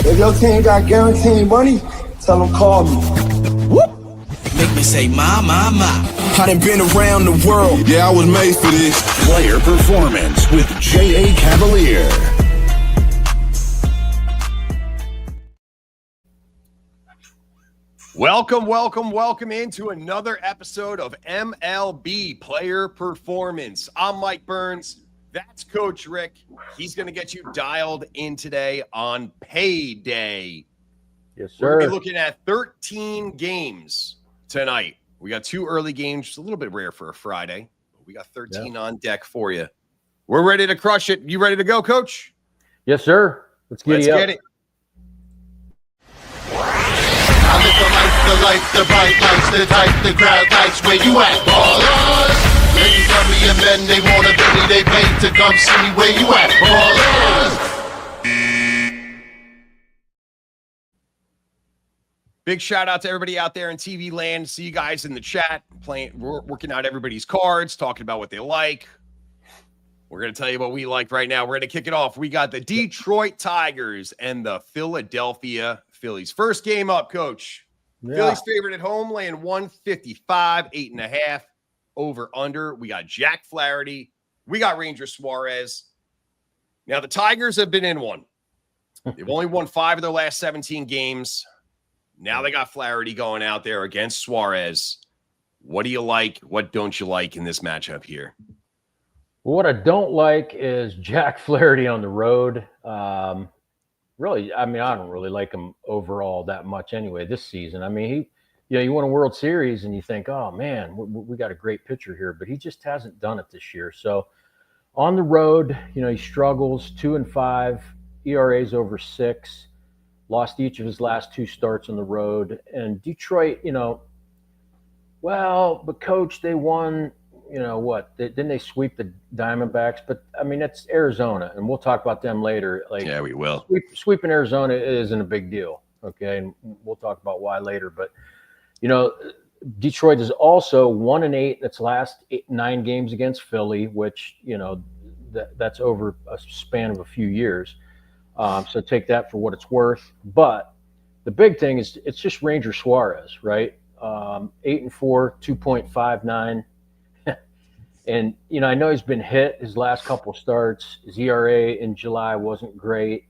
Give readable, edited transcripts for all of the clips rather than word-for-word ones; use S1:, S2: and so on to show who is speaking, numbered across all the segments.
S1: If your team got guaranteed money, tell them call me.
S2: Whoop. Make me say, my. I done been around the world.
S3: Yeah, I was made for this.
S4: Player Performance with J.A. Cavalier.
S5: Welcome into another episode of MLB Player Performance. I'm Mike Burns. That's Coach Rick. He's going to get you dialed in today on payday.
S6: Yes, sir.
S5: We're going to be looking at 13 games tonight. We got 2 early games, just a little bit rare for a Friday. But we got 13 on deck for you. We're ready to crush it. You ready to go, Coach?
S6: Yes, sir. Let's get
S5: it.
S7: I live the bright lights, the type, the crowd lights. Where you at, ballers? Ladies love me and men, they want a penny, they pay to come see me. Where you at, ballers?
S5: Big shout out to everybody out there in TV land. See you guys in the chat, working out everybody's cards, talking about what they like. We're going to tell you what we like right now. We're going to kick it off. We got the Detroit Tigers and the Philadelphia Phillies. First game up, Coach. Yeah. Phillies favorite at home, laying 155, 8.5 over under. We got Jack Flaherty. We got Ranger Suarez. Now, the Tigers have been in one. They've only won 5 of their last 17 games. Now they got Flaherty going out there against Suarez. What do you like? What don't you like in this matchup here?
S6: What I don't like is Jack Flaherty on the road. Really, I mean, I don't really like him overall that much anyway this season. I mean, you won a World Series and you think, oh, man, we got a great pitcher here, but he just hasn't done it this year. So on the road, he struggles, 2-5, ERA's over 6, lost each of his last 2 starts on the road. And Detroit, but Coach, they won, didn't they sweep the Diamondbacks? But, I mean, that's Arizona, and we'll talk about them later.
S5: Yeah, we will.
S6: Sweeping Arizona isn't a big deal, okay? And we'll talk about why later. But, Detroit is also 1-8 in its last 9 games against Philly, which, that's over a span of a few years. So take that for what it's worth. But the big thing is it's just Ranger Suarez, right? 8-4, 2.59. And, I know he's been hit his last couple starts. His ERA in July wasn't great.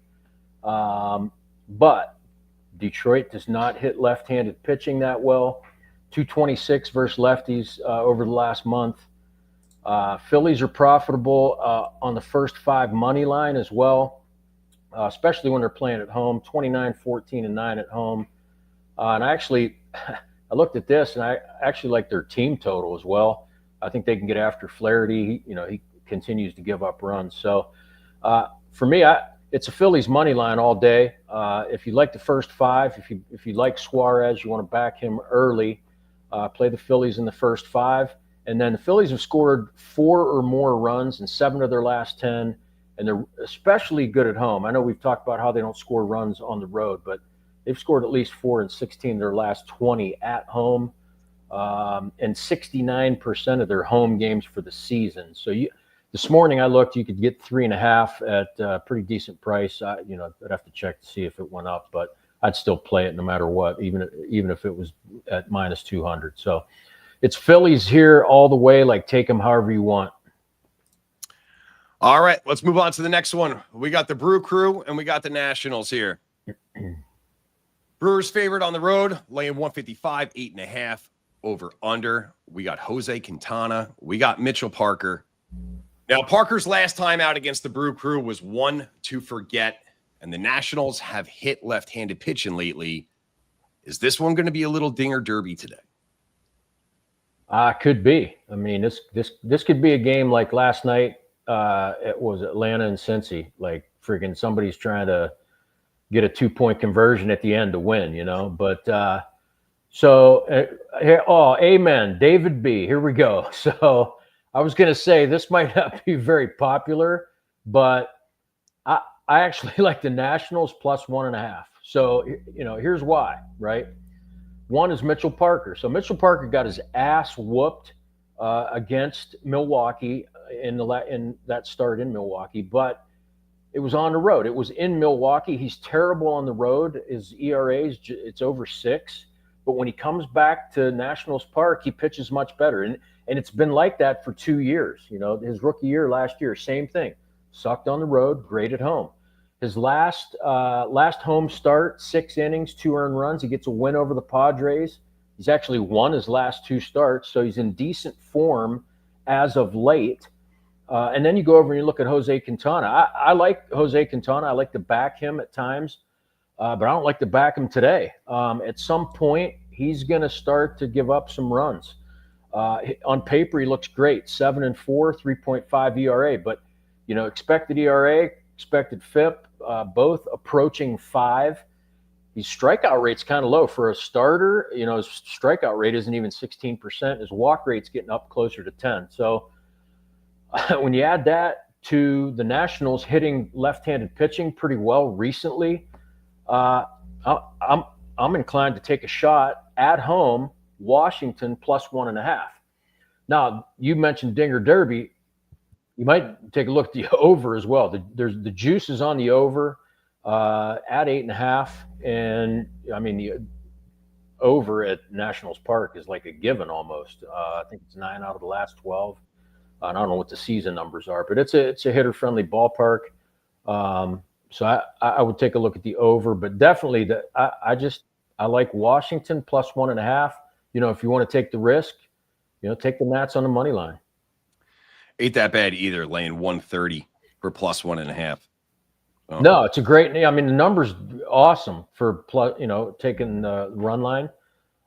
S6: But Detroit does not hit left-handed pitching that well. 226 versus lefties over the last month. Phillies are profitable on the first 5 money line as well, especially when they're playing at home, 29, 14, and 9 at home. And I looked at this, and I actually like their team total as well. I think they can get after Flaherty. He continues to give up runs. So for me, it's a Phillies money line all day. If you like the first 5, if you like Suarez, you want to back him early, play the Phillies in the first 5. And then the Phillies have scored 4 or more runs in 7 of their last 10, and they're especially good at home. I know we've talked about how they don't score runs on the road, but they've scored at least 4 in 16 of their last 20 at home. And 69% of their home games for the season. So this morning I looked, you could get 3.5 at a pretty decent price. I'd have to check to see if it went up, but I'd still play it no matter what, even if it was at minus 200. So it's Phillies here all the way. Take them however you want.
S5: All right, let's move on to the next one. We got the Brew Crew and we got the Nationals here. Brewers favorite on the road, laying 155, 8.5. Over under. We got Jose Quintana. We got Mitchell Parker. Now, Parker's last time out against the Brew Crew was one to forget, and the Nationals have hit left-handed pitching lately. Is this one going to be a little dinger derby today?
S6: Could be. I mean, this could be a game like last night. It was Atlanta and Cincy. Freaking somebody's trying to get a 2-point conversion at the end to win, But amen. David B. Here we go. So I was going to say this might not be very popular, but I actually like the Nationals plus 1.5. So, here's why, right? One is Mitchell Parker. So Mitchell Parker got his ass whooped against Milwaukee in that start in Milwaukee, but It was on the road. It was in Milwaukee. He's terrible on the road. His ERA it's over 6. But when he comes back to Nationals Park, he pitches much better. And it's been like that for 2 years. You know, his rookie year last year, same thing. Sucked on the road, great at home. His last home start, 6 innings, 2 earned runs. He gets a win over the Padres. He's actually won his last 2 starts, so he's in decent form as of late. And then you go over and you look at Jose Quintana. I like Jose Quintana. I like to back him at times, but I don't like to back him today. At some point, he's going to start to give up some runs. On paper, he looks great, 7-4, 3.5 ERA. But, you know, expected ERA, expected FIP, both approaching 5. His strikeout rate's kind of low for a starter. You know, his strikeout rate isn't even 16%. His walk rate's getting up closer to 10. So when you add that to the Nationals hitting left-handed pitching pretty well recently, I'm inclined to take a shot at home, Washington +1.5. Now, you mentioned Dinger Derby. You might take a look at the over as well. The juice is on the over at 8.5, and I mean the over at Nationals Park is like a given almost. I think it's 9 out of the last 12. I don't know what the season numbers are, but it's a hitter-friendly ballpark. So I would take a look at the over, but definitely I like Washington +1.5. You know, if you want to take the risk, you know, take the Nats on the money line.
S5: Ain't that bad either, laying 130 for +1.5. Oh.
S6: No, it's a great. I mean, the number's awesome for taking the run line.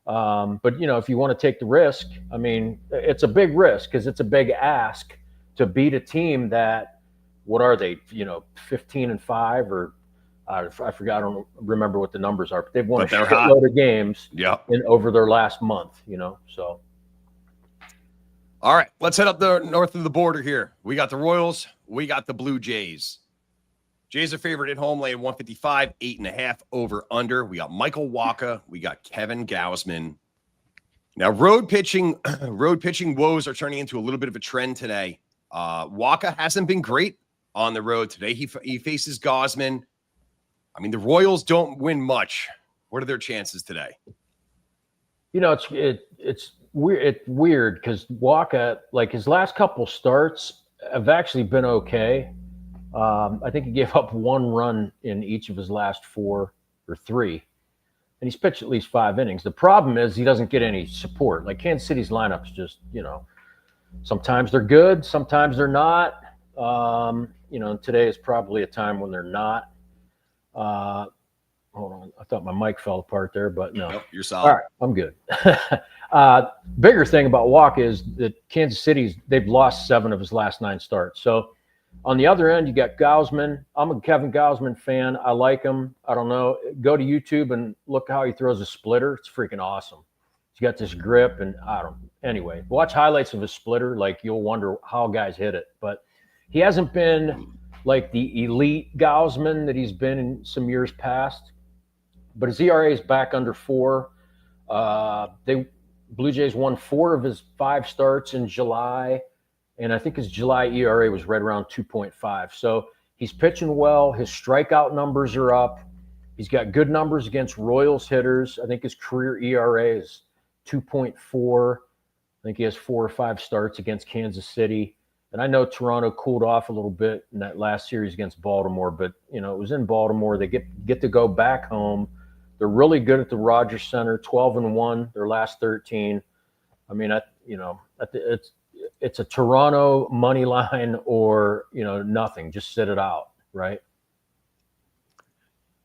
S6: But you know, if you want to take the risk, I mean, it's a big risk because it's a big ask to beat a team that, what are they? You know, 15-5 or I forgot. I don't remember what the numbers are, but they've won a shitload of games. Over their last month. You know, so.
S5: All right, let's head up the north of the border here. We got the Royals. We got the Blue Jays. Jays are favored at home, laying 155, 8.5 over under. We got Michael Wacha. We got Kevin Gausman. Now, road pitching woes are turning into a little bit of a trend today. Wacha hasn't been great on the road today. He faces Gausman. I mean, the Royals don't win much. What are their chances today?
S6: You know, it's weird because Wacha, like his last couple starts, have actually been okay. I think he gave up 1 run in each of his last 4 or 3, and he's pitched at least 5 innings. The problem is he doesn't get any support. Like Kansas City's lineups, just, you know, sometimes they're good, sometimes they're not. You know, today is probably a time when they're not. Hold on, I thought my mic fell apart there, but no.
S5: Nope, you're solid.
S6: All right, I'm good. Bigger thing about Wacha is that Kansas City's, they've lost 7 of his last 9 starts. So on the other end, you got Gausman. I'm a Kevin Gausman fan. I like him. I don't know. Go to YouTube and look how he throws a splitter. It's freaking awesome. He's got this grip, and anyway, watch highlights of his splitter. Like, you'll wonder how guys hit it. But he hasn't been like the elite Gausman that he's been in some years past. But his ERA is back under 4. Blue Jays won 4 of his 5 starts in July. And I think his July ERA was right around 2.5. So he's pitching well. His strikeout numbers are up. He's got good numbers against Royals hitters. I think his career ERA is 2.4. I think he has 4 or 5 starts against Kansas City. And I know Toronto cooled off a little bit in that last series against Baltimore, but, you know, it was in Baltimore. They get to go back home. They're really good at the Rogers Center, 12-1, their last 13. I mean, it's a Toronto money line or, you know, nothing. Just sit it out, right?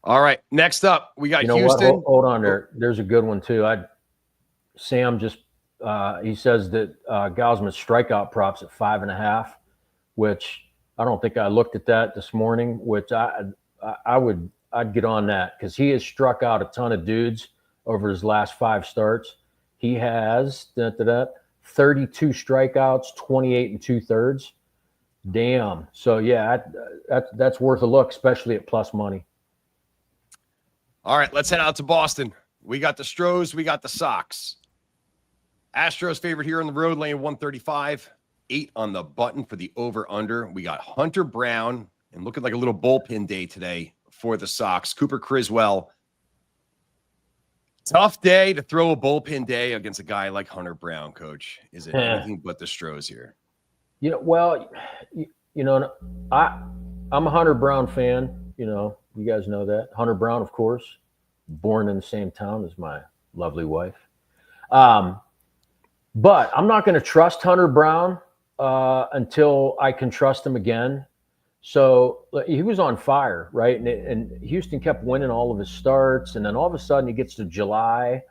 S5: All right. Next up, we got
S6: Houston.
S5: What?
S6: Hold on there. There's a good one, too. Sam just he says that Gausman's strikeout props at 5.5, which I don't think I looked at that this morning, which I'd get on that because he has struck out a ton of dudes over his last 5 starts. He has 32 strikeouts, 28 2/3. Damn. So yeah, that's worth a look, especially at plus money.
S5: All right, let's head out to Boston. We got the Astros, we got the Sox. Astros favorite here on the road, laying 135, 8 on the button for the over/under. We got Hunter Brown and looking like a little bullpen day today for the Sox. Cooper Criswell. Tough day to throw a bullpen day against a guy like Hunter Brown, Coach. Is it anything but the Stros here?
S6: Well, I'm a Hunter Brown fan. You guys know that. Hunter Brown, of course, born in the same town as my lovely wife. But I'm not going to trust Hunter Brown until I can trust him again. So he was on fire, right? And Houston kept winning all of his starts. And then all of a sudden he gets to July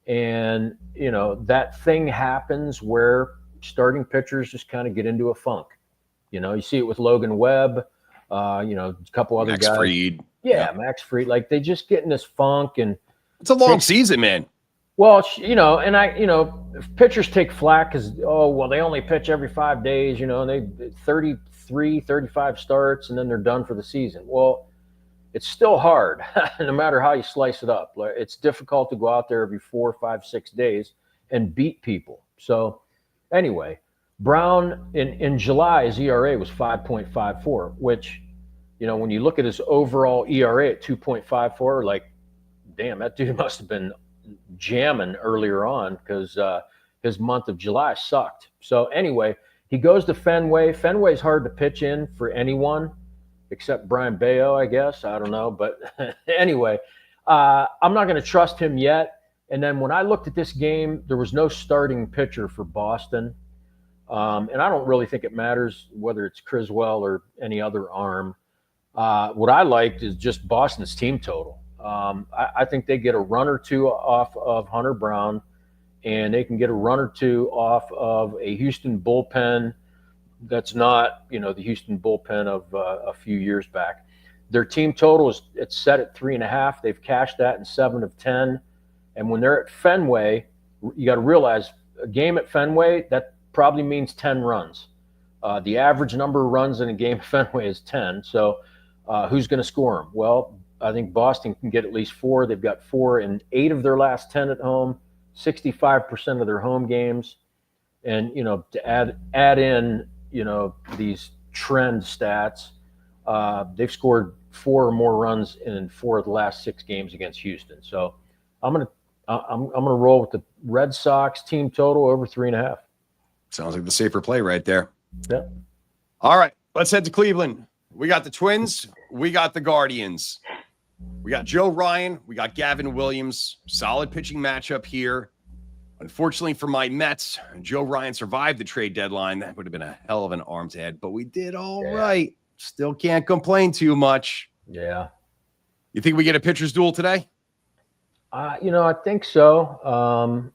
S6: and, that thing happens where starting pitchers just kind of get into a funk. You see it with Logan Webb, a couple other
S5: Max
S6: guys.
S5: Fried.
S6: Yeah, Max Fried. Like they just get in this funk. And
S5: it's a long season, man.
S6: well, if pitchers take flack because, they only pitch every 5 days, and they 33, 35 starts, and then they're done for the season. Well, it's still hard, no matter how you slice it up. It's difficult to go out there every 4, 5, 6 days and beat people. So anyway, Brown in July, his ERA was 5.54, which, when you look at his overall ERA at 2.54, like, damn, that dude must have been jamming earlier on because his month of July sucked. So anyway, he goes to Fenway. Fenway's hard to pitch in for anyone except Brian Bayo, I guess. I don't know. But anyway, I'm not going to trust him yet. And then when I looked at this game, there was no starting pitcher for Boston. And I don't really think it matters whether it's Criswell or any other arm. What I liked is just Boston's team total. I think they get a run or two off of Hunter Brown, and they can get a run or two off of a Houston bullpen that's not, the Houston bullpen of a few years back. Their team total it's set at 3.5. They've cashed that in 7 of 10. And when they're at Fenway, you got to realize a game at Fenway, that probably means 10 runs. The average number of runs in a game at Fenway is 10. So who's going to score them? Well, I think Boston can get at least 4. They've got 4 in 8 of their last 10 at home, 65% of their home games. And, to add in, these trend stats, they've scored 4 or more runs in 4 of the last 6 games against Houston. So I'm going to roll with the Red Sox team total over 3.5.
S5: Sounds like the safer play right there.
S6: Yeah.
S5: All right, let's head to Cleveland. We got the Twins. We got the Guardians. We got Joe Ryan. We got Gavin Williams. Solid pitching matchup here. Unfortunately for my Mets, Joe Ryan survived the trade deadline. That would have been a hell of an arm to head, but we did all right. Still can't complain too much.
S6: Yeah.
S5: You think we get a pitcher's duel today?
S6: I think so.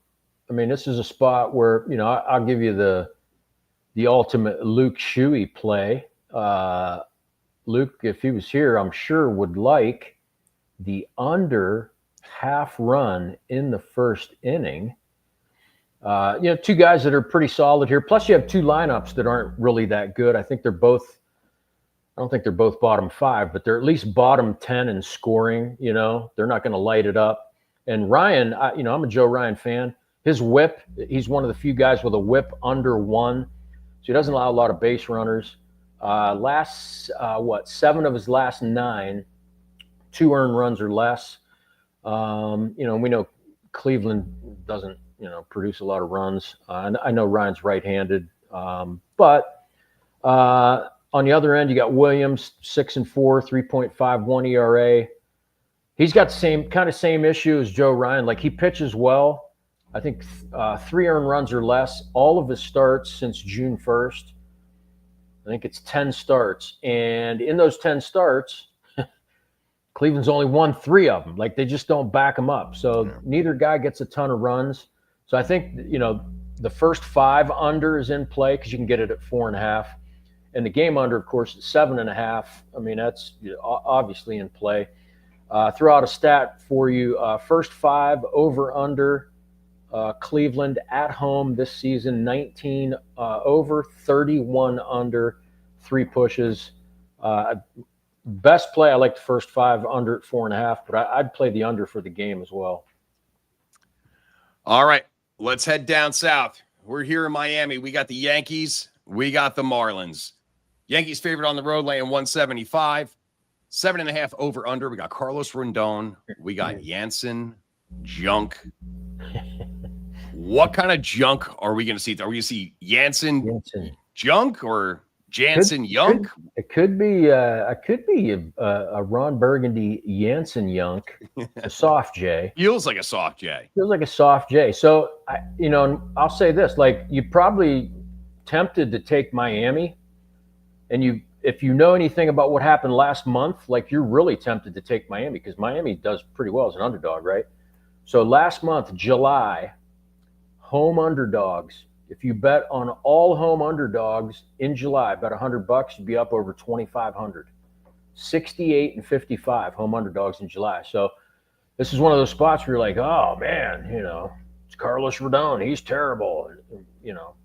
S6: This is a spot where, I'll give you the ultimate Luke Shuey play. Luke, if he was here, I'm sure would like the under half run in the first inning. 2 guys that are pretty solid here. Plus you have 2 lineups that aren't really that good. I don't think they're both bottom 5, but they're at least bottom 10 in scoring. They're not going to light it up. And Ryan, I'm a Joe Ryan fan. His whip, he's one of the few guys with a whip under 1. So he doesn't allow a lot of base runners. 7 of his last 9, 2 earned runs or less. We know Cleveland doesn't, produce a lot of runs. I know Ryan's right-handed. But on the other end, you got Williams, 6-4, 3.51 ERA. He's got the same issue as Joe Ryan. Like, he pitches well. I think 3 earned runs or less. All of his starts since June 1st. I think it's 10 starts. And in those 10 starts, Cleveland's only won 3 of them. Like, they just don't back them up. So neither guy gets a ton of runs. So I think, the first 5 under is in play because you can get it at 4.5. And the game under, of course, is 7.5. That's obviously in play. Throw out a stat for you. First 5 over under Cleveland at home this season, 19 over, 31 under, 3 pushes. Best play, I like the first 5 under at 4.5, but I'd play the under for the game as well.
S5: All right, let's head down south. We're here in Miami. We got the Yankees. We got the Marlins. Yankees favorite on the road, laying 175. 7.5 over under. We got Carlos Rendon. We got Jansen junk. What kind of junk are we going to see? Are we going to see Jansen junk or Jansen Young?
S6: It could be a Ron Burgundy Jansen Young, a soft J.
S5: Feels like a soft J.
S6: Feels like a soft J. So I'll say this: like, you probably tempted to take Miami, and if you know anything about what happened last month, like, you're really tempted to take Miami because Miami does pretty well as an underdog, right? So last month, July, home underdogs. If you bet on all home underdogs in July, bet $100, you'd be up over 2,500. 68 and 55 home underdogs in July. So this is one of those spots where you're like, oh man, it's Carlos Rodon. He's terrible.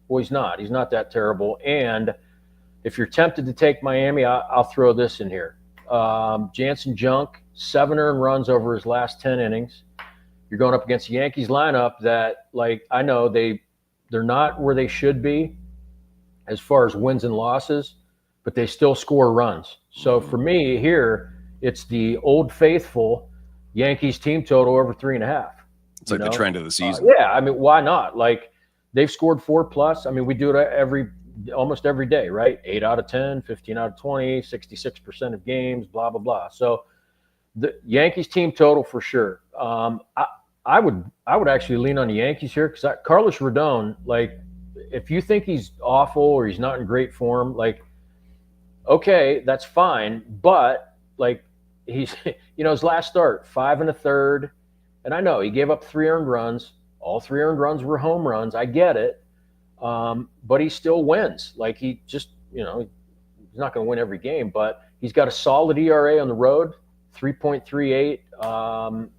S6: Well, he's not. He's not that terrible. And if you're tempted to take Miami, I'll throw this in here. Jansen Junk, 7 earned runs over his last 10 innings. You're going up against the Yankees lineup that, like, I know they're not where they should be as far as wins and losses, but they still score runs. So for me here, it's the old faithful Yankees team total over 3.5.
S5: It's like the trend of the season.
S6: Yeah, I mean, why not? Like, they've scored 4+. I mean, we do it almost every day, right? 8 out of 10, 15 out of 20, 66% of games, blah, blah, blah. So the Yankees team total for sure. I would actually lean on the Yankees here because Carlos Rodon, like, if you think he's awful or he's not in great form, like, okay, that's fine. But, like, he's, his last start, 5 1/3. And I know he gave up 3 earned runs. All 3 earned runs were home runs. I get it. But he still wins. Like, he just, he's not going to win every game, but he's got a solid ERA on the road, 3.38.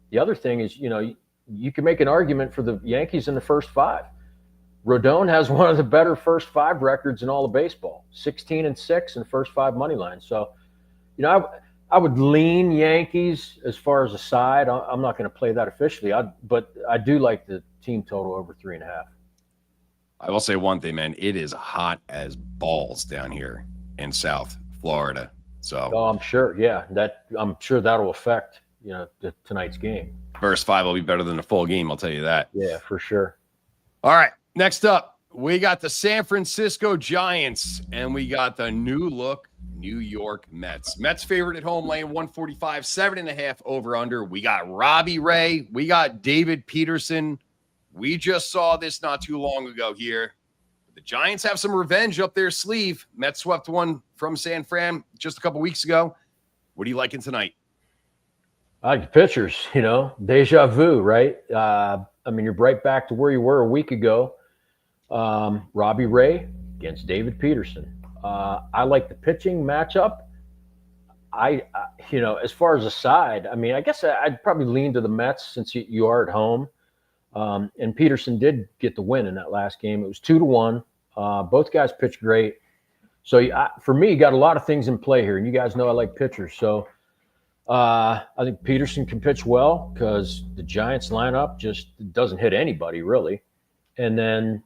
S6: The other thing is, you can make an argument for the Yankees in the first 5. Rodon has one of the better first 5 records in all of baseball, 16-6 in first 5 money lines. So, I would lean Yankees as far as a side. I'm not going to play that officially, but I do like the team total over 3.5.
S5: I will say one thing, man. It is hot as balls down here in South Florida. So,
S6: I'm sure. Yeah, I'm sure that'll affect tonight's game.
S5: First 5 will be better than the full game. I'll tell you that.
S6: Yeah, for sure.
S5: All right. Next up, we got the San Francisco Giants and we got the new look New York Mets. Mets favorite at home, laying 145, 7.5 over under. We got Robbie Ray. We got David Peterson. We just saw this not too long ago here. The Giants have some revenge up their sleeve. Mets swept one from San Fran just a couple weeks ago. What are you liking tonight?
S6: I like the pitchers, deja vu, right? I mean, you're right back to where you were a week ago. Robbie Ray against David Peterson. I like the pitching matchup. As far as a side, I mean, I guess I'd probably lean to the Mets since you are at home. And Peterson did get the win in that last game. It was 2-1. Both guys pitched great. So for me, you got a lot of things in play here. And you guys know I like pitchers. So I think Peterson can pitch well because the Giants lineup just doesn't hit anybody really. And then,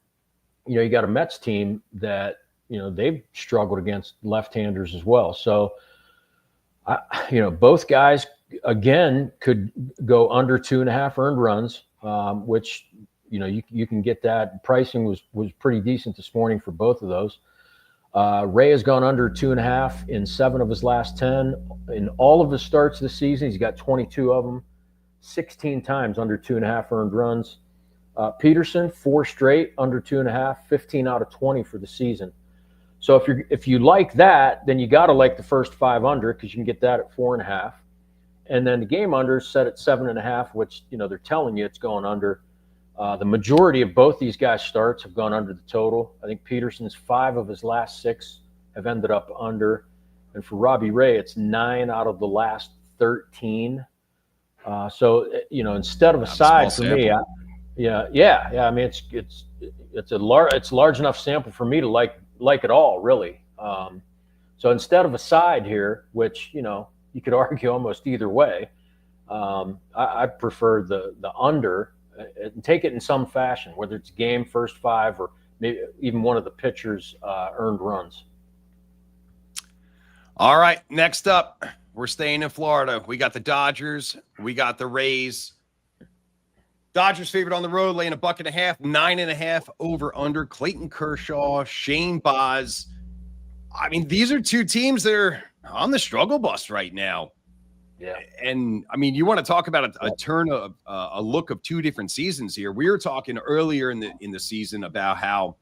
S6: you got a Mets team that, they've struggled against left-handers as well. So, both guys, again, could go under 2.5 earned runs, which, you can get that. Pricing was pretty decent this morning for both of those. Ray has gone under 2.5 in 7 of his last 10. In all of his starts this season, he's got 22 of them, 16 times under 2.5 earned runs. Peterson, 4 straight under 2.5, 15 out of 20 for the season. So if you like that, then you got to like the first 5 under because you can get that at 4.5. And then the game under is set at 7.5, which, they're telling you it's going under. The majority of both these guys' starts have gone under the total. I think Peterson's 5 of his last 6 have ended up under. And for Robbie Ray, it's 9 out of the last 13. So, instead of a side for me, Yeah. I mean, it's a large enough sample for me to like it all, really. So instead of a side here, which you could argue almost either way, I prefer the under and take it in some fashion, whether it's game first 5 or maybe even one of the pitchers' earned runs.
S5: All right, next up, we're staying in Florida. We got the Dodgers. We got the Rays. Dodgers favored on the road, laying $1.50, 9.5 over under. Clayton Kershaw, Shane Baz. I mean, these are two teams that are on the struggle bus right now.
S6: Yeah.
S5: And I mean, you want to talk about a turn of a look of two different seasons here. We were talking earlier in the season about how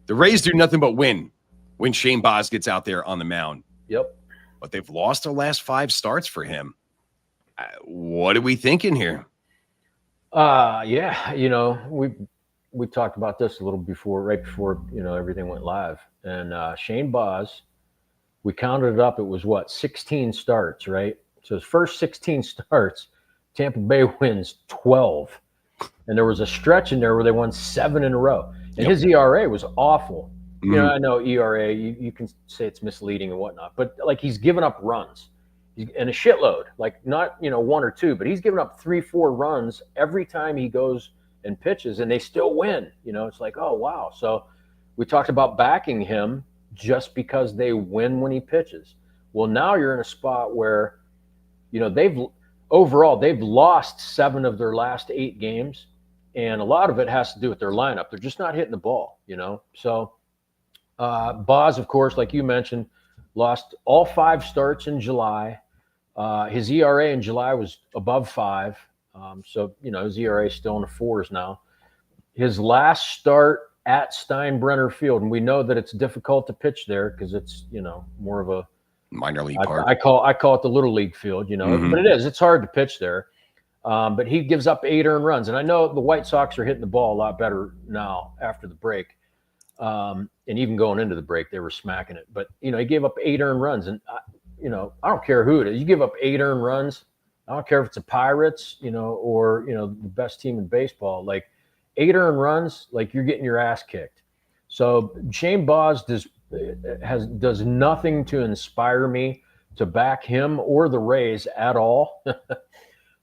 S5: the Rays do nothing but win when Shane Baz gets out there on the mound.
S6: Yep.
S5: But they've lost their last 5 starts for him. What are we thinking here?
S6: Yeah, we talked about this a little before, right before, everything went live. And Shane Baz, we counted it up. It was 16 starts, right? So his first 16 starts, Tampa Bay wins 12. And there was a stretch in there where they won 7 in a row. And his ERA was awful.
S5: Mm-hmm.
S6: I know ERA, you can say it's misleading and whatnot, but like he's given up runs and a shitload, like not, 1 or 2, but he's given up 3-4 runs every time he goes and pitches and they still win. It's like, oh, wow. So we talked about backing him just because they win when he pitches. Well, now you're in a spot where, they've lost 7 of their last 8 games. And a lot of it has to do with their lineup. They're just not hitting the ball, So Baz, of course, like you mentioned, lost all 5 starts in July. His ERA in July was above 5. So, his ERA is still in the 4s now. His last start at Steinbrenner Field, and we know that it's difficult to pitch there because it's, more of a
S5: minor league park.
S6: I call it the little league field,
S5: Mm-hmm.
S6: but it's hard to pitch there. But he gives up 8 earned runs. And I know the White Sox are hitting the ball a lot better now after the break. And even going into the break, they were smacking it. But, he gave up 8 earned runs. And, I don't care who it is. You give up 8 earned runs. I don't care if it's the Pirates, or, the best team in baseball. Like 8 earned runs, like you're getting your ass kicked. So Shane Baz does nothing to inspire me to back him or the Rays at all.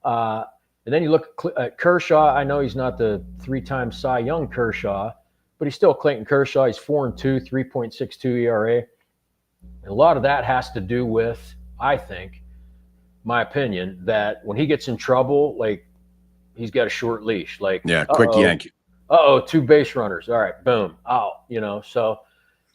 S6: And then you look at Kershaw. I know he's not the 3-time Cy Young Kershaw, but he's still Clayton Kershaw. He's 4-2, 3.62 ERA. And a lot of that has to do with, I think, my opinion, that when he gets in trouble, like he's got a short leash. Like,
S5: quick yank.
S6: 2 base runners. All right, boom, out. So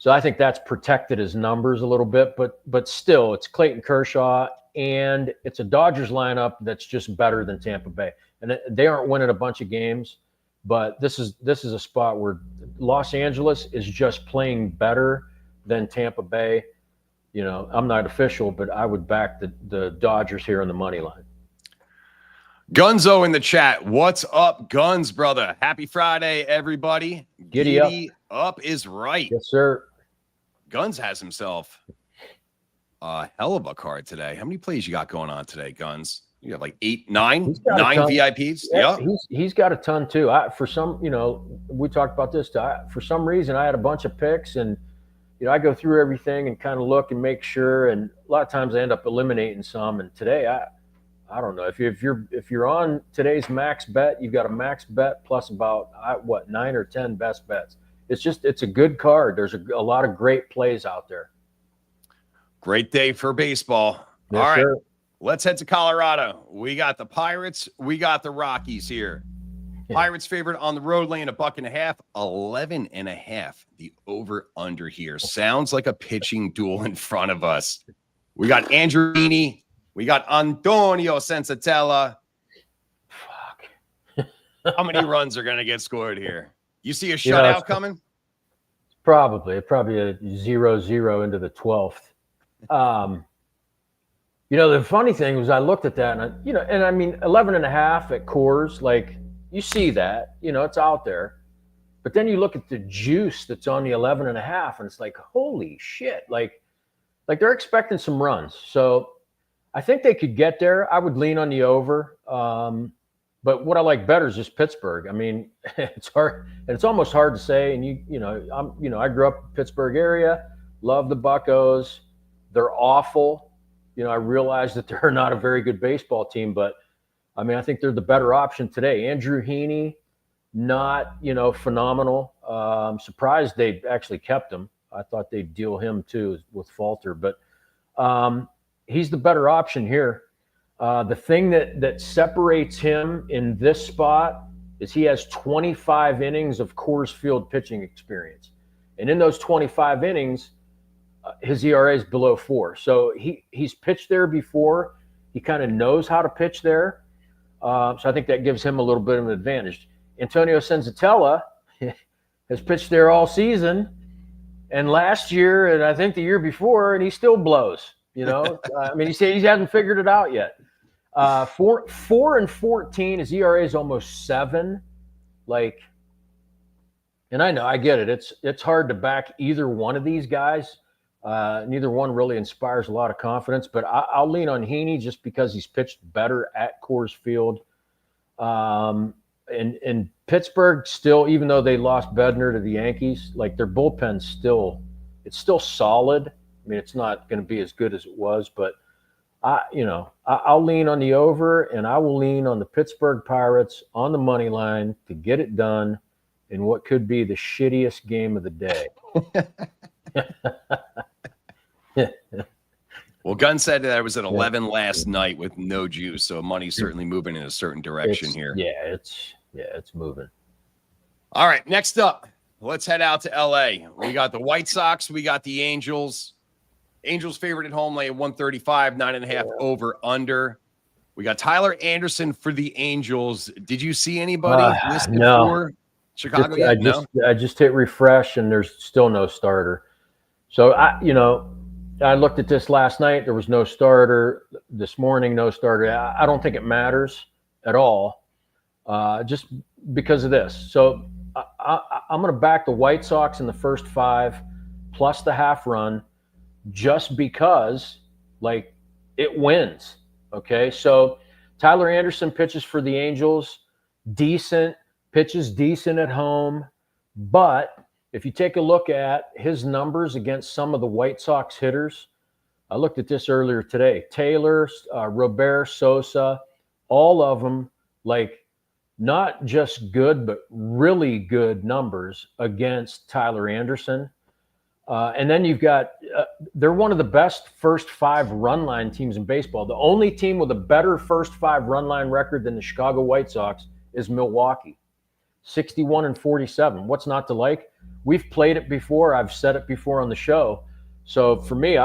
S6: I think that's protected his numbers a little bit, but still, it's Clayton Kershaw. And it's a Dodgers lineup that's just better than Tampa Bay. And they aren't winning a bunch of games, but this is a spot where Los Angeles is just playing better than Tampa Bay. I'm not official, but I would back the Dodgers here on the money line.
S5: Gunzo in the chat. What's up, Guns, brother? Happy Friday, everybody.
S6: Giddy
S5: up is right.
S6: Yes, sir.
S5: Guns has himself a hell of a card today. How many plays you got going on today, Guns? You got like 9 VIPs.
S6: Yeah, he's got a ton too. For some, we talked about this. For some reason, I had a bunch of picks, and I go through everything and kind of look and make sure. And a lot of times, I end up eliminating some. And today, I don't know if you're on today's max bet, you've got a max bet plus about 9 or 10 best bets. It's a good card. There's a lot of great plays out there.
S5: Great day for baseball.
S6: Yes,
S5: all right,
S6: sir.
S5: Let's head to Colorado. We got the Pirates. We got the Rockies here. Pirates favored on the road, laying $1.50, 11.5. The over/under here sounds like a pitching duel in front of us. We got Andrew Heaney. We got Antonio Sensatella.
S6: Fuck.
S5: How many runs are going to get scored here? You see a shutout coming?
S6: Probably a 0-0 into the 12th. The funny thing was I looked at that and I mean, 11.5 at Coors, like you see that, it's out there, but then you look at the juice that's on the 11.5 and it's like, holy shit. Like they're expecting some runs. So I think they could get there. I would lean on the over. But what I like better is just Pittsburgh. I mean, it's hard, and it's almost hard to say. And I grew up in the Pittsburgh area, love the Buccos. They're awful. I realize that they're not a very good baseball team, but I mean, I think they're the better option today. Andrew Heaney, not, phenomenal. Surprised they actually kept him. I thought they'd deal him too with Falter, but He's the better option here. The thing that separates him in this spot is he has 25 innings of Coors Field pitching experience. And in those 25 innings, his ERA is below 4. So he's pitched there before. He kind of knows how to pitch there. So I think that gives him a little bit of an advantage. Antonio Senzatella has pitched there all season, and last year, and I think the year before, and he still blows. You know, I mean, he hasn't figured it out yet. 4-14, his ERA is almost 7. Like, and I get it. It's hard to back either one of these guys. Neither one really inspires a lot of confidence, but I'll lean on Heaney just because he's pitched better at Coors Field. And Pittsburgh still, even though they lost Bednar to the Yankees, like their bullpen's it's still solid. I mean, it's not going to be as good as it was, but I'll lean on the over, and I will lean on the Pittsburgh Pirates on the money line to get it done in what could be the shittiest game of the day.
S5: Well, Gunn said that it was at 11 last night with no juice, so money's certainly moving in a certain direction here.
S6: It's moving.
S5: All right, next up, let's head out to LA. We got the White Sox, we got the Angels. Angels favored at home, laying 135, 9.5 over under. We got Tyler Anderson for the Angels. Did you see anybody listed for Chicago yet?
S6: I just hit refresh, and there's still no starter. So I looked at this last night. There was no starter. This morning, no starter. I don't think it matters at all, just because of this. So I'm going to back the White Sox in the first 5 plus the half run, just because, like, it wins. Okay, so Tyler Anderson pitches for the Angels, pitches decent at home, but if you take a look at his numbers against some of the White Sox hitters, I looked at this earlier today. Taylor, Robert, Sosa, all of them, like, not just good, but really good numbers against Tyler Anderson. And then you've got, they're one of the best first 5 run line teams in baseball. The only team with a better first 5 run line record than the Chicago White Sox is Milwaukee. 61-47. What's not to like? We've played it before. I've said it before on the show. So for me,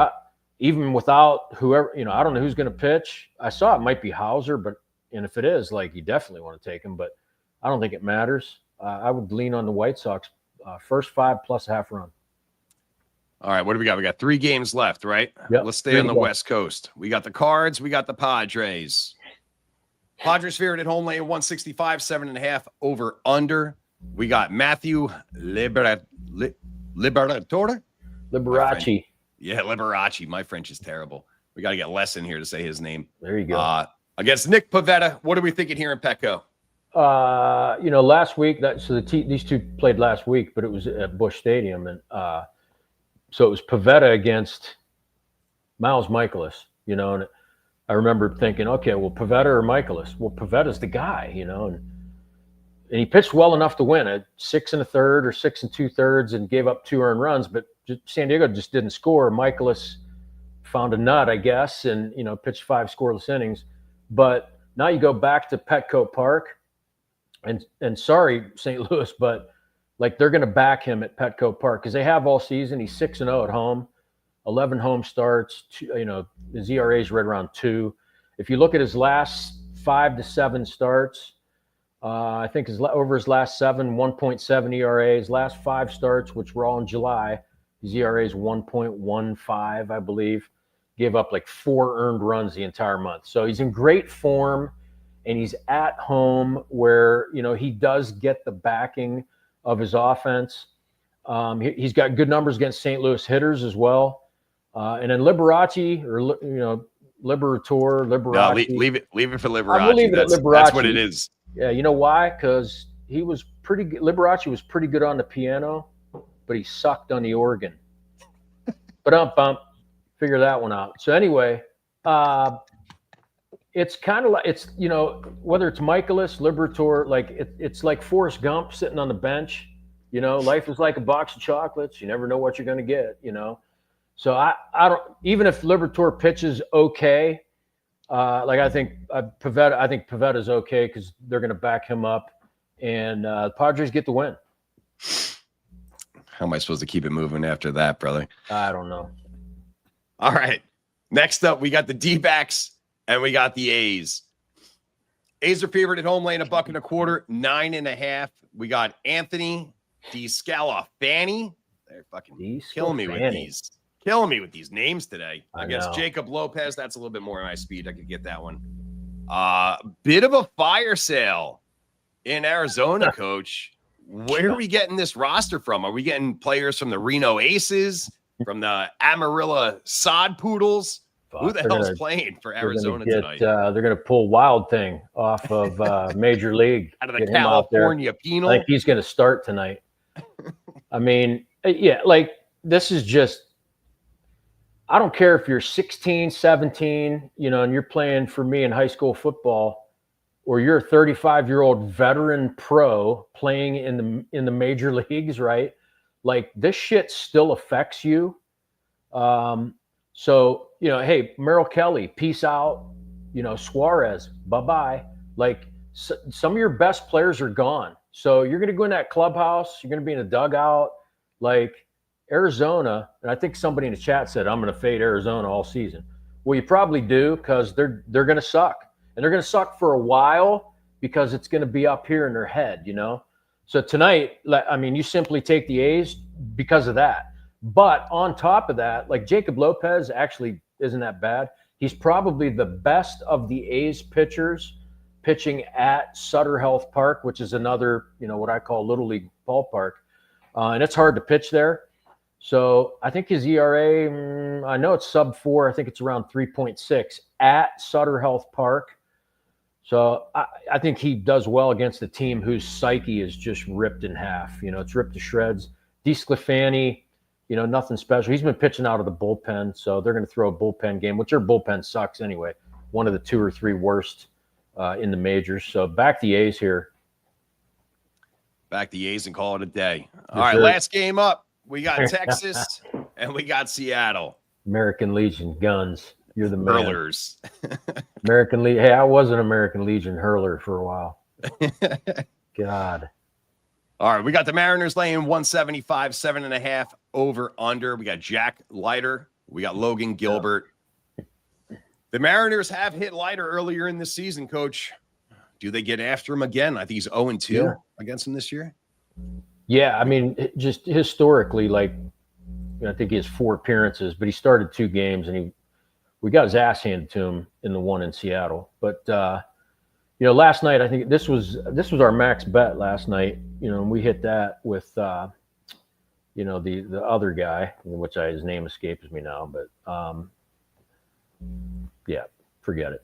S6: even without whoever, I don't know who's going to pitch. I saw it might be Hauser, and if it is, like, you definitely want to take him, but I don't think it matters. I would lean on the White Sox first 5 plus half run.
S5: All right, what do we got? We got 3 games left, right?
S6: Yep.
S5: Let's stay on the West Coast. We got the Cards. We got the Padres. Padres favored at home, laying 165, 7.5 over under. We got Matthew Liberace. Yeah, Liberace. My French is terrible. We got to get Les in here to say his name.
S6: There you go.
S5: Against Nick Pivetta. What are we thinking here in Petco?
S6: Last week, these two played last week, but it was at Busch Stadium, and so it was Pivetta against Miles Michaelis, and I remember thinking, okay, well, Pivetta or Michaelis? Well, Pavetta's the guy, and he pitched well enough to win at 6 1/3 or 6 2/3 and gave up 2 earned runs, but San Diego just didn't score. Michaelis found a nut, I guess, and, pitched 5 scoreless innings. But now you go back to Petco Park, and sorry, St. Louis, but, like, they're going to back him at Petco Park because they have all season. He's 6-0 at home, 11 home starts. His ERA is right around 2. If you look at his last 5 to 7 starts, I think over his last 7, 1.7 ERA. His last 5 starts, which were all in July, his ERA is 1.15, I believe. Gave up like 4 earned runs the entire month. So he's in great form, and he's at home where, he does get the backing of his offense. He's got good numbers against St. Louis hitters as well. And then Liberace, or, Liberator.
S5: No, leave it for Liberace.
S6: I'm leave it at Liberace.
S5: That's what it is.
S6: Yeah, you know why? Because he was pretty good. Liberace was pretty good on the piano, but he sucked on the organ. Bump. Figure that one out. So anyway, it's kind of like, it's, whether it's Michaelis, Liberator, like it's like Forrest Gump sitting on the bench. Life is like a box of chocolates. You never know what you're going to get. So I don't, even if Liberatore pitches okay, I think Pavetta's okay because they're going to back him up, and the Padres get the win.
S5: How am I supposed to keep it moving after that, brother?
S6: I don't know.
S5: All right. Next up, we got the D-backs and we got the A's. A's are favored at home, laying $1.25, 9.5. We got Anthony DeScalafani. They're fucking killing me with these. Killing me with these names today. Against Jacob Lopez. That's a little bit more my speed. I could get that one. Bit of a fire sale in Arizona, Coach. Where are we getting this roster from? Are we getting players from the Reno Aces, from the Amarillo Sod Poodles? Who the hell's playing for Arizona tonight?
S6: They're going to pull Wild Thing off of Major League.
S5: Out of the California Penal.
S6: I think he's going to start tonight. I mean, yeah, this is just, I don't care if you're 16, 17, and you're playing for me in high school football, or you're a 35-year-old veteran pro playing in the major leagues, right? Like, this shit still affects you. So, hey, Merrill Kelly, peace out. Suarez, bye-bye. Some of your best players are gone. So you're going to go in that clubhouse. You're going to be in a dugout. Arizona, and I think somebody in the chat said, I'm going to fade Arizona all season. Well, you probably do, because they're going to suck. And they're going to suck for a while because it's going to be up here in their head, So tonight, you simply take the A's because of that. But on top of that, Jacob Lopez actually isn't that bad. He's probably the best of the A's pitchers pitching at Sutter Health Park, which is another, what I call Little League ballpark. And it's hard to pitch there. So I think his ERA, I know it's sub 4. I think it's around 3.6 at Sutter Health Park. So I think he does well against a team whose psyche is just ripped in half. It's ripped to shreds. DeSclafani, nothing special. He's been pitching out of the bullpen, so they're going to throw a bullpen game, which their bullpen sucks anyway. One of the 2 or 3 worst in the majors. So back the A's here.
S5: Back the A's and call it a day. All right, last game up. We got Texas and we got Seattle.
S6: American Legion guns. You're the man.
S5: Hurlers.
S6: American Legion. Hey, I was an American Legion hurler for a while. God.
S5: All right, we got the Mariners laying 175, 7.5 over under. We got Jack Leiter. We got Logan Gilbert. The Mariners have hit Leiter earlier in the season, Coach. Do they get after him again? I think he's 0-2 against him this year.
S6: Yeah, just historically, I think he has 4 appearances, but he started 2 games, and we got his ass handed to him in the one in Seattle. But last night, I think this was our max bet last night. And we hit that with the other guy, which his name escapes me now, but yeah, forget it.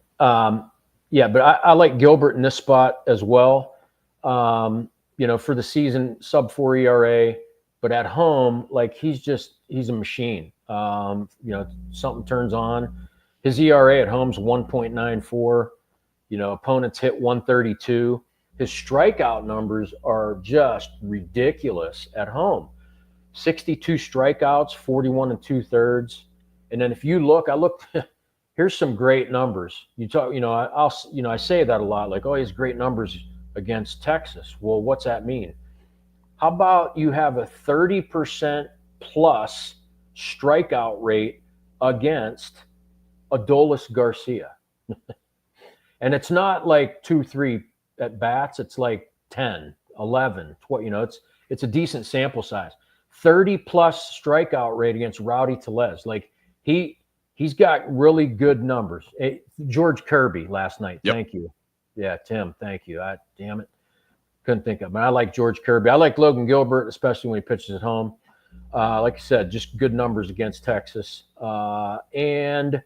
S6: Yeah, but I like Gilbert in this spot as well. For the season, sub 4 ERA, but at home, he's a machine. Something turns on. His ERA at home's 1.94. Opponents hit 132. His strikeout numbers are just ridiculous at home. 62 strikeouts, 41 2/3. And then if you look, here's some great numbers. I say that a lot, he has great numbers against Texas. Well, what's that mean? How about you have a 30% plus strikeout rate against Adolis Garcia? And it's not 2, 3 at bats. It's 10, 11, 12. It's a decent sample size. 30 plus strikeout rate against Rowdy Tellez. He's got really good numbers. George Kirby last night. Yep. Thank you. Yeah, Tim, thank you. Damn it. Couldn't think of it. But I like George Kirby. I like Logan Gilbert, especially when he pitches at home. Like I said, just good numbers against Texas. And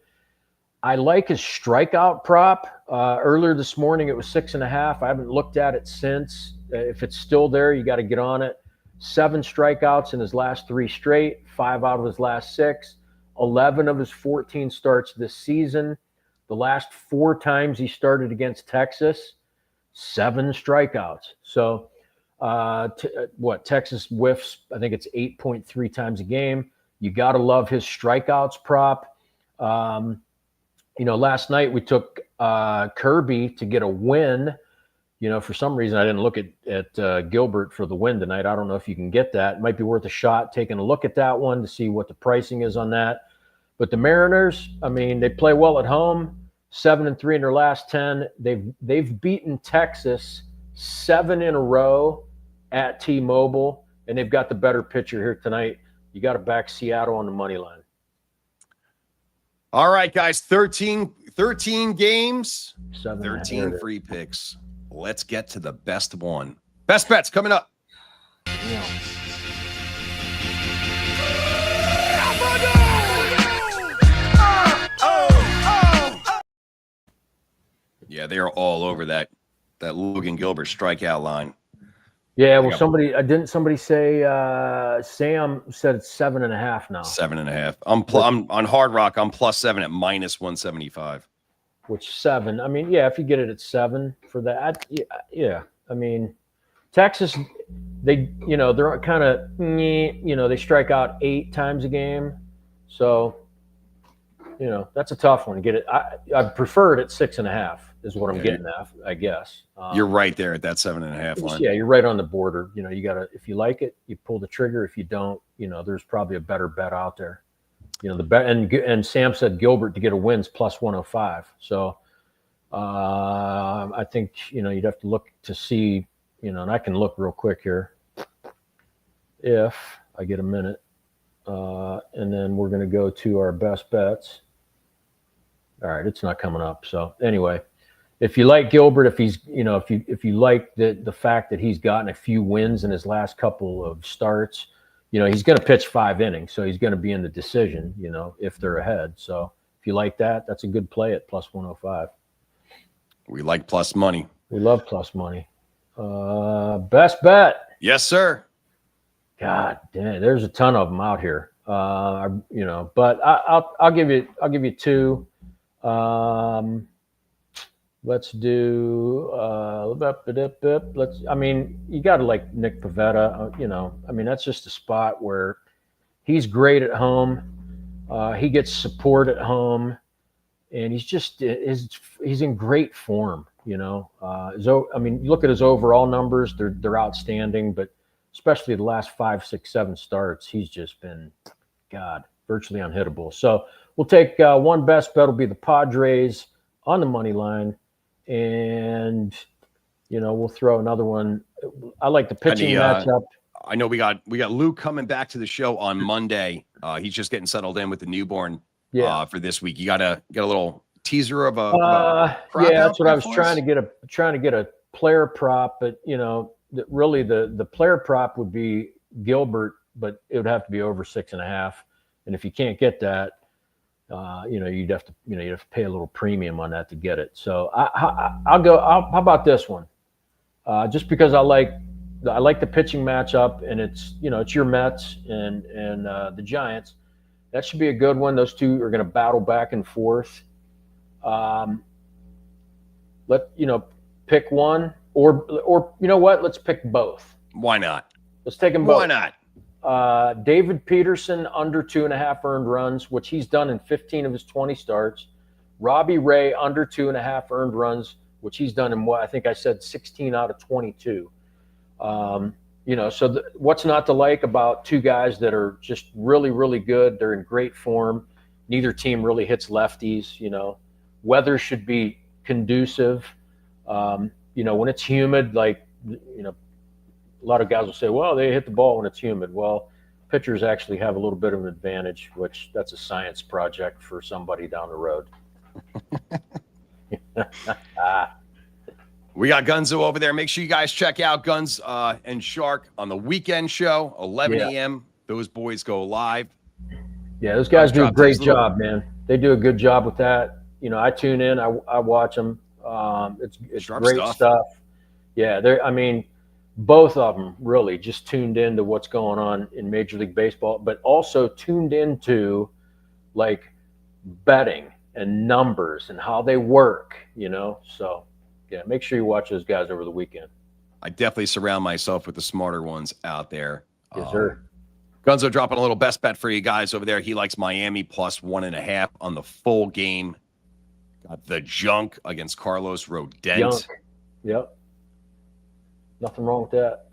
S6: I like his strikeout prop. Earlier this morning, it was 6.5. I haven't looked at it since. If it's still there, you got to get on it. 7 strikeouts in his last 3 straight, 5 out of his last 6, 11 of his 14 starts this season. The last 4 times he started against Texas, 7 strikeouts. So Texas whiffs, I think it's 8.3 times a game. You got to love his strikeouts prop. Last night we took Kirby to get a win. For some reason I didn't look at Gilbert for the win tonight. I don't know if you can get that. It might be worth a shot taking a look at that one to see what the pricing is on that. But the Mariners, they play well at home. 7-3 in their last 10. They've beaten Texas 7 in a row at T-Mobile, and they've got the better pitcher here tonight. You got to back Seattle on the money line.
S5: All right, guys, 13 games,
S6: 13
S5: free picks. Let's get to the best one. Best bets coming up.
S6: Yeah.
S5: Yeah, they are all over that Logan Gilbert strikeout line.
S6: Yeah, well, didn't somebody say Sam said it's 7.5 now.
S5: 7.5. I'm on Hard Rock. I'm +7 at -175.
S6: Which 7? If you get it at 7 for that, yeah. Texas, they're kind of, they strike out 8 times a game, so that's a tough one to get it. I prefer it at 6.5. Is what I'm getting at, I guess.
S5: You're right there at that 7.5 line.
S6: Yeah, you're right on the border. You gotta, if you like it, you pull the trigger. If you don't, there's probably a better bet out there. The bet, and Sam said Gilbert to get a win's +105. So I think you'd have to look to see, and I can look real quick here if I get a minute, and then we're gonna go to our best bets. All right, it's not coming up. So anyway. If you like Gilbert, if he's, if you like the fact that he's gotten a few wins in his last couple of starts, he's going to pitch 5 innings, so he's going to be in the decision, if they're ahead. So if you like that, that's a good play at +105.
S5: We like plus money.
S6: We love plus money. Best bet.
S5: Yes, sir.
S6: God damn, there's a ton of them out here. But I'll give you 2. Let's do you got to like Nick Pivetta, that's just a spot where he's great at home. He gets support at home, and he's in great form, look at his overall numbers. They're outstanding, but especially the last 5, 6, 7 starts, he's just been virtually unhittable. So we'll take one best bet will be the Padres on the money line. And we'll throw another one. I like the pitching matchup.
S5: I know we got Luke coming back to the show on Monday. He's just getting settled in with the newborn for this week. You got a little teaser of a prop
S6: that's what I was trying to get a player prop, but really the player prop would be Gilbert, but it would have to be over 6.5. And if you can't get that, you'd have to pay a little premium on that to get it. So I'll go. How about this one? Just because I like the pitching matchup, and it's your Mets and the Giants. That should be a good one. Those two are going to battle back and forth. Pick one, or what? Let's pick both.
S5: Why not?
S6: Let's take them both.
S5: Why not?
S6: David Peterson under 2.5 earned runs, which he's done in 15 of his 20 starts. Robbie Ray under 2.5 earned runs, which he's done in I think I said 16 out of 22. What's not to like about two guys that are just really, really good? They're in great form. Neither team really hits lefties. Weather should be conducive. When it's humid, a lot of guys will say, well, they hit the ball when it's humid. Well, pitchers actually have a little bit of an advantage, which that's a science project for somebody down the road.
S5: We got Gunzo over there. Make sure you guys check out Guns and Shark on the weekend show, 11 a.m. Those boys go live.
S6: Yeah, those guys do a great job, man. They do a good job with that. I tune in. I watch them. It's great stuff. Yeah, both of them really just tuned into what's going on in Major League Baseball, but also tuned into betting and numbers and how they work, So, yeah, make sure you watch those guys over the weekend.
S5: I definitely surround myself with the smarter ones out there.
S6: Yes, sir.
S5: Gunzo dropping a little best bet for you guys over there. He likes Miami plus 1.5 on the full game. Got the junk against Carlos Rodent.
S6: Junk. Yep. Nothing wrong with that.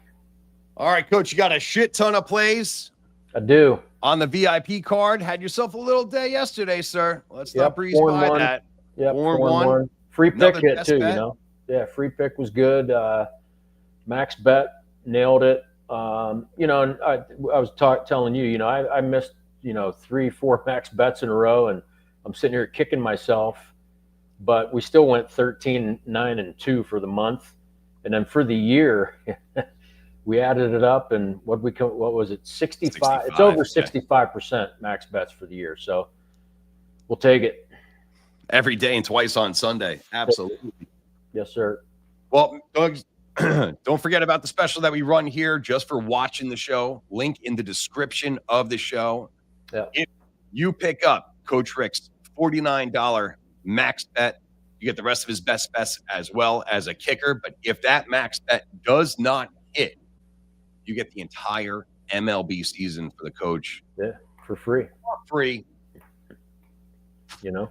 S5: All right, Coach, you got a shit ton of plays.
S6: I do.
S5: On the VIP card. Had yourself a little day yesterday, sir. Let's not breeze by that.
S6: Yeah,
S5: 4-1.
S6: Free pick
S5: Another
S6: hit
S5: best
S6: too,
S5: bet.
S6: you know. Yeah, free pick was good. Max bet nailed it. You know, and I was telling you, you know, I missed, you know, 3-4 max bets in a row, and I'm sitting here kicking myself. But we still went 13-9-2 for the month, and then for the year, we added it up, and what was it? 65. It's over 65% max bets for the year. So we'll take it
S5: every day and twice on Sunday. Absolutely.
S6: Yes, sir.
S5: Well, Doug, don't forget about the special that we run here just for watching the show. Link in the description of the show.
S6: Yeah.
S5: If you pick up Coach Rick's $49 max bet, you get the rest of his best bets as well as a kicker. But if that max bet does not hit, you get the entire MLB season for the coach.
S6: Yeah, for free.
S5: For free.
S6: You know,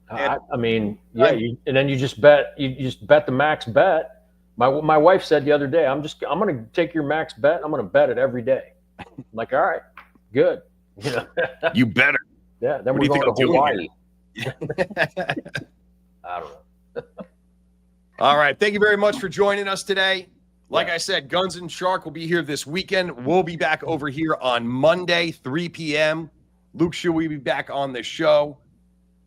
S6: I mean, yeah, and then you just bet the max bet. My wife said the other day, I'm going to take your max bet. I'm going to bet it every day. I'm like, all right, good. You know,
S5: you better.
S6: Yeah. Then we're going to Hawaii. I don't know.
S5: All right. Thank you very much for joining us today. Like I said, Guns and Shark will be here this weekend. We'll be back over here on Monday, 3 p.m. Luke Shuey will be back on the show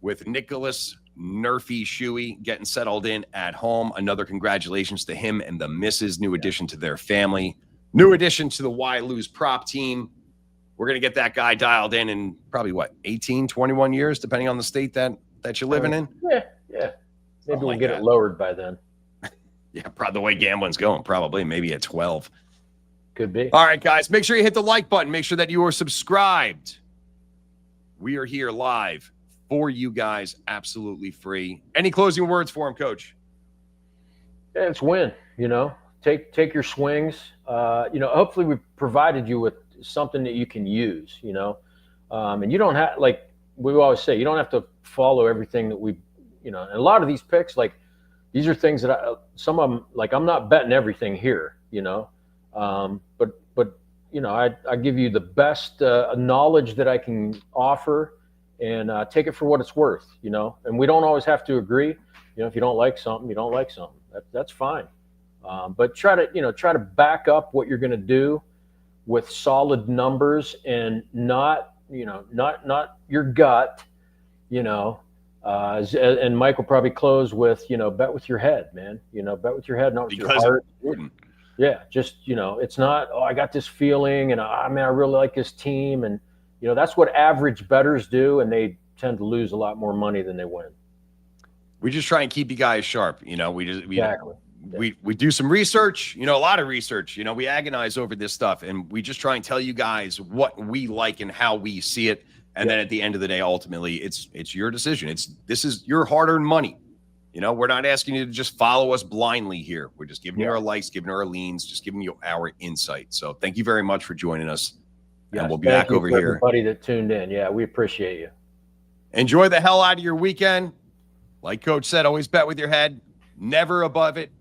S5: with Nicholas Nerfy Shuey getting settled in at home. Another congratulations to him and the missus. New addition to their family. New addition to the Why Lose prop team. We're going to get that guy dialed in probably, 18, 21 years, depending on the state that you're living in?
S6: Yeah. Maybe we'll get it lowered by then.
S5: Yeah, probably the way gambling's going, probably maybe at 12.
S6: Could be.
S5: All right, guys, make sure you hit the like button. Make sure that you are subscribed. We are here live for you guys, absolutely free. Any closing words for him, Coach?
S6: Yeah, it's win. You know, take your swings. You know, hopefully we provided you with something that you can use. You know, and you don't have, like we always say, you don't have to follow everything that we, you know. And a lot of these picks, like, these are things that some of them, like, I'm not betting everything here, you know, but you know, I give you the best knowledge that I can offer, and take it for what it's worth, you know. And we don't always have to agree. You know, if you don't like something, you don't like something. That's fine. But try to back up what you're going to do with solid numbers, and not your gut, you know. And Mike will probably close with, you know, bet with your head, man. You know, bet with your head, not with your heart. Yeah, just, you know, it's not, I got this feeling, and I really like this team. And, you know, that's what average bettors do, and they tend to lose a lot more money than they win.
S5: We just try and keep you guys sharp. You know, we
S6: Exactly.
S5: do some research, you know, a lot of research. You know, we agonize over this stuff, and we just try and tell you guys what we like and how we see it. And then at the end of the day, ultimately, it's your decision. This is your hard-earned money. You know, we're not asking you to just follow us blindly here. We're just giving you our likes, giving you our leans, just giving you our insight. So thank you very much for joining us.
S6: Yes,
S5: and we'll be back over here.
S6: Everybody that tuned in. Yeah, we appreciate you.
S5: Enjoy the hell out of your weekend. Like Coach said, always bet with your head. Never above it.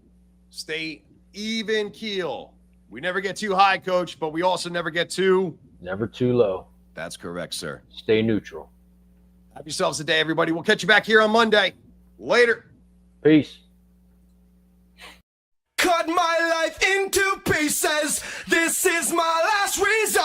S5: Stay even keel. We never get too high, Coach, but we also never get too
S6: low.
S5: That's correct, sir.
S6: Stay neutral.
S5: Have yourselves a day, everybody. We'll catch you back here on Monday. Later.
S6: Peace.
S2: Cut my life into pieces. This is my last resort.